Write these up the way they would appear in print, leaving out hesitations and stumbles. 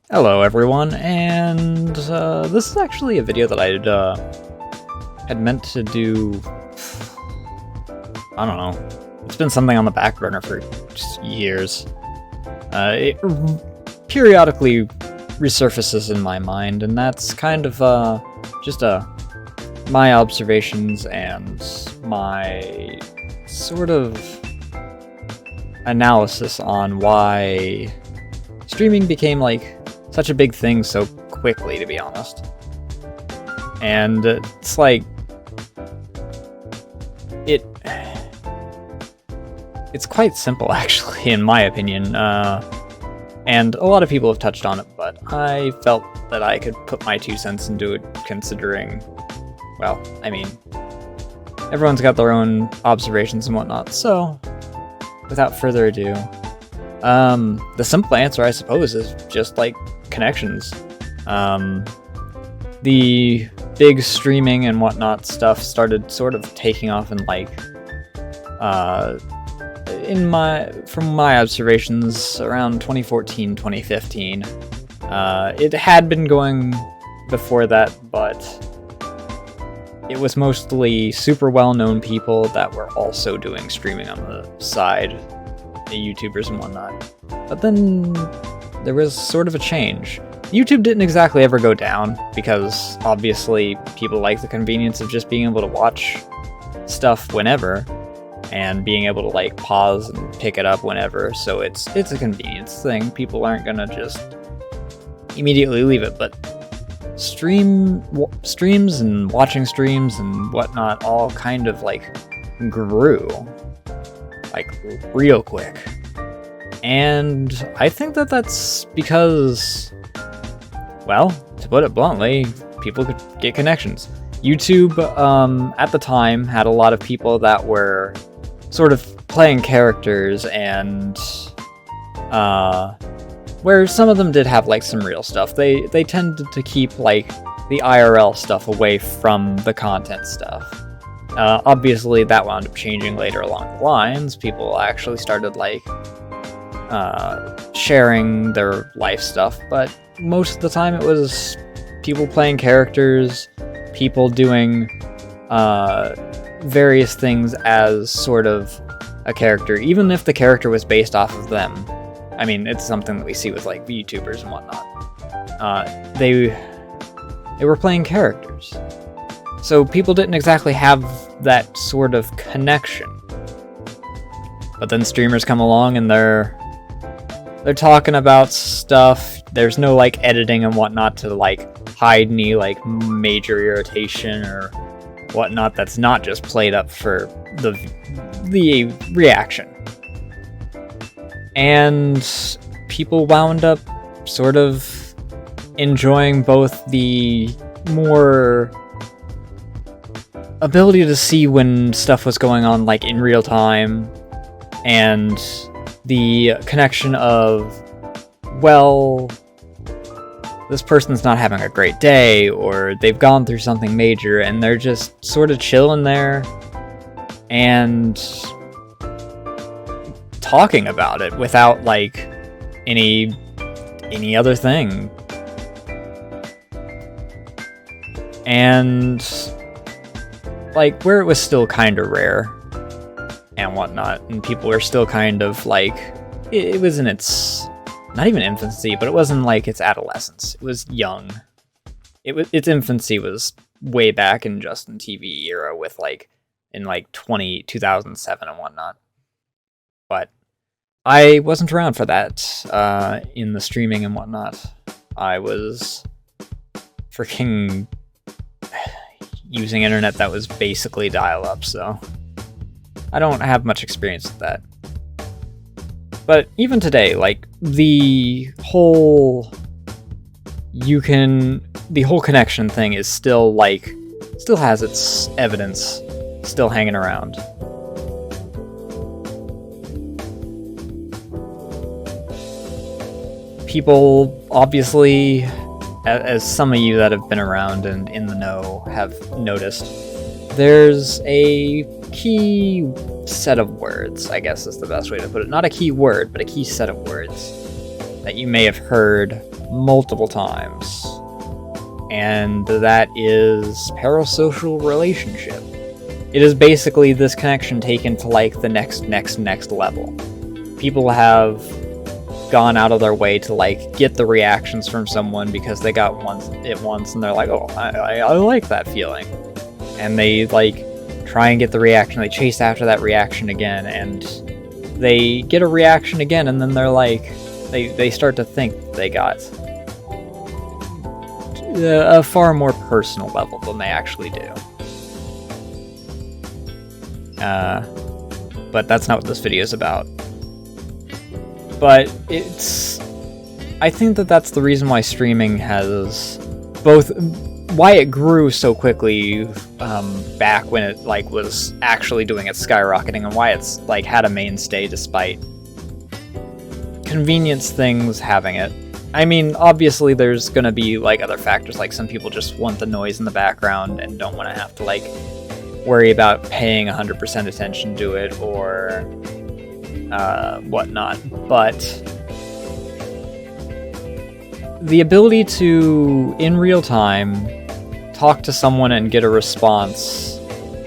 Hello everyone, and this is actually a video that I had meant to do. I don't know. It's been something on the back burner for just years. It periodically resurfaces in my mind, and that's kind of just my observations and my sort of analysis on why streaming became like such a big thing so quickly, to be honest. And it's like it's quite simple, actually, in my opinion. And a lot of people have touched on it, but I felt that I could put my 2 cents into it, considering, well, I mean, everyone's got their own observations and whatnot. So, without further ado, the simple answer, I suppose, is just like connections. The big streaming and whatnot stuff started sort of taking off in like, from my observations, around 2014, 2015. It had been going before that, but it was mostly super well-known people that were also doing streaming on the side, the YouTubers and whatnot. But then there was sort of a change. YouTube didn't exactly ever go down, because obviously people like the convenience of just being able to watch stuff whenever, and being able to like pause and pick it up whenever, so it's a convenience thing. People aren't gonna just immediately leave it, but streams and watching streams and whatnot all kind of like grew like real quick. And I think that that's because, well, to put it bluntly, people could get connections. YouTube at the time had a lot of people that were sort of playing characters, and where some of them did have like some real stuff. They tended to keep like the IRL stuff away from the content stuff. Obviously that wound up changing later along the lines. People actually started like sharing their life stuff, but most of the time it was people playing characters, people doing various things as sort of a character, even if the character was based off of them. I mean, it's something that we see with like YouTubers and whatnot. They were playing characters, so people didn't exactly have that sort of connection. But then streamers come along and they're talking about stuff. There's no like editing and whatnot to like hide any like major irritation or whatnot that's not just played up for the reaction. And people wound up sort of enjoying both the more ability to see when stuff was going on like in real time, and the connection of, well, this person's not having a great day, or they've gone through something major and they're just sort of chilling there and talking about it without like any other thing. And like where it was still kind of rare and whatnot, and people were still kind of like, it was in its, not even infancy, but it wasn't like its adolescence. It was young. Its infancy was way back in Justin TV era, with like in like 2007 and whatnot. But I wasn't around for that in the streaming and whatnot. I was freaking using internet that was basically dial-up, so I don't have much experience with that. But even today, like the whole connection thing is still like, still has its evidence still hanging around. People obviously, as some of you that have been around and in the know have noticed, there's a key set of words, I guess is the best way to put it. Not a key word, but a key set of words that you may have heard multiple times. And that is parasocial relationship. It is basically this connection taken to like the next level. People have gone out of their way to like get the reactions from someone because they got it once and they're like, oh, I like that feeling. And they like try and get the reaction, they chase after that reaction again, and they get a reaction again, and then they're like, they start to think they got a far more personal level than they actually do. But that's not what this video is about. But I think that that's the reason why streaming has why it grew so quickly back when it like was actually doing its skyrocketing, and why it's like had a mainstay despite convenience things having it. I mean, obviously there's gonna be like other factors, like some people just want the noise in the background and don't want to have to like worry about paying 100% attention to it or whatnot. But the ability to, in real time, talk to someone and get a response,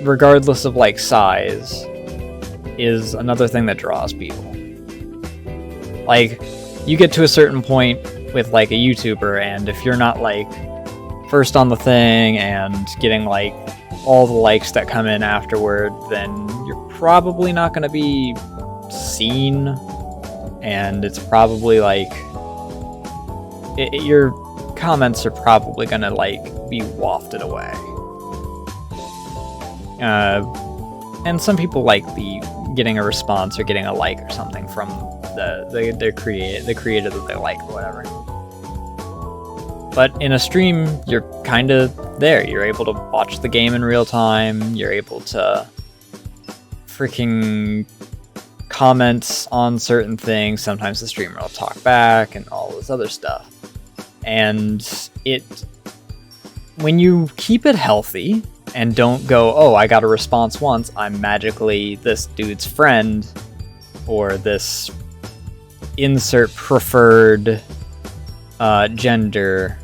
regardless of like size, is another thing that draws people. Like, you get to a certain point with like a YouTuber, and if you're not like first on the thing and getting like all the likes that come in afterward, then you're probably not going to be seen, and it's probably like your comments are probably going to like be wafted away. And some people like getting a response or getting a like or something from the creator that they like or whatever. But in a stream, you're kind of there. You're able to watch the game in real time. You're able to freaking comment on certain things. Sometimes the streamer will talk back and all this other stuff. And when you keep it healthy and don't go, oh, I got a response once, I'm magically this dude's friend, or this insert preferred gender,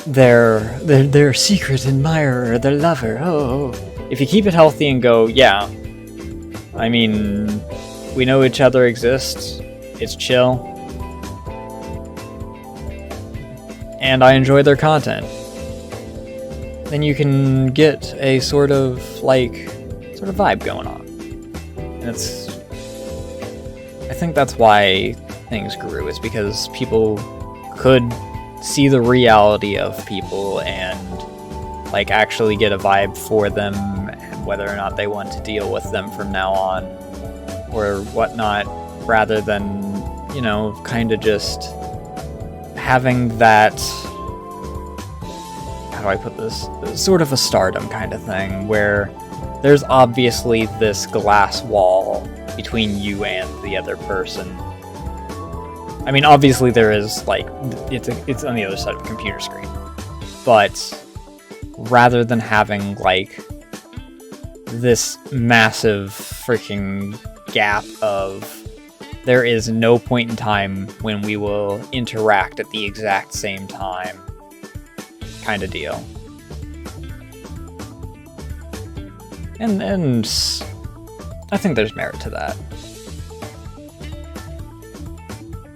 their secret admirer, their lover. Oh, if you keep it healthy and go, yeah, I mean, we know each other exists, it's chill, and I enjoy their content, then you can get a sort of vibe going on. And I think that's why things grew, is because people could see the reality of people and like actually get a vibe for them, and whether or not they want to deal with them from now on or whatnot, rather than, you know, kind of just having that, how do I put this, sort of a stardom kind of thing, where there's obviously this glass wall between you and the other person. I mean, obviously there is, like, it's on the other side of a computer screen, but rather than having, like, this massive freaking gap of there is no point in time when we will interact at the exact same time kind of deal. And I think there's merit to that.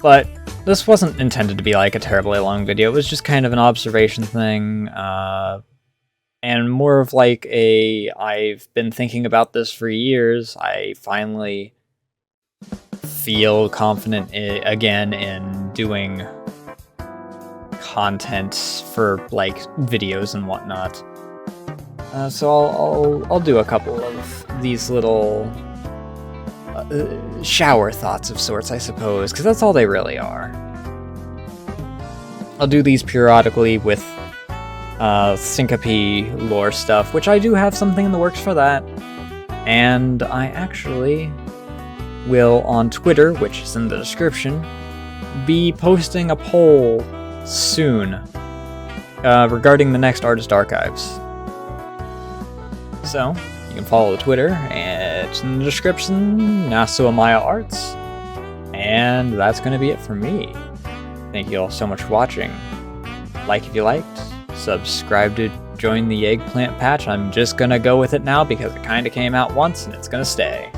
But this wasn't intended to be like a terribly long video. It was just kind of an observation thing, and more of like I've been thinking about this for years. I finally feel confident again in doing content for like videos and whatnot. So I'll do a couple of these little shower thoughts of sorts, I suppose, because that's all they really are. I'll do these periodically with syncope lore stuff, which I do have something in the works for that. And I actually will, on Twitter, which is in the description, be posting a poll soon regarding the next Artist Archives. So, you can follow the Twitter, it's in the description, Nasuamaya Arts, and And that's going to be it for me. Thank you all so much for watching. Like if you liked, subscribe to join the eggplant patch. I'm just going to go with it now because it kind of came out once and it's going to stay.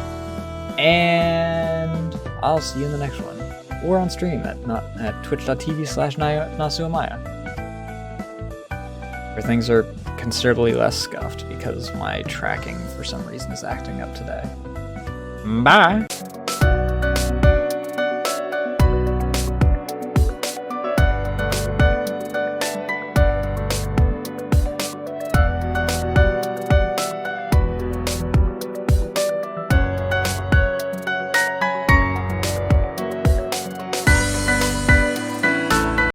And I'll see you in the next one. Or on stream at twitch.tv/Nasuamaya. Where things are considerably less scuffed because my tracking for some reason is acting up today. Bye!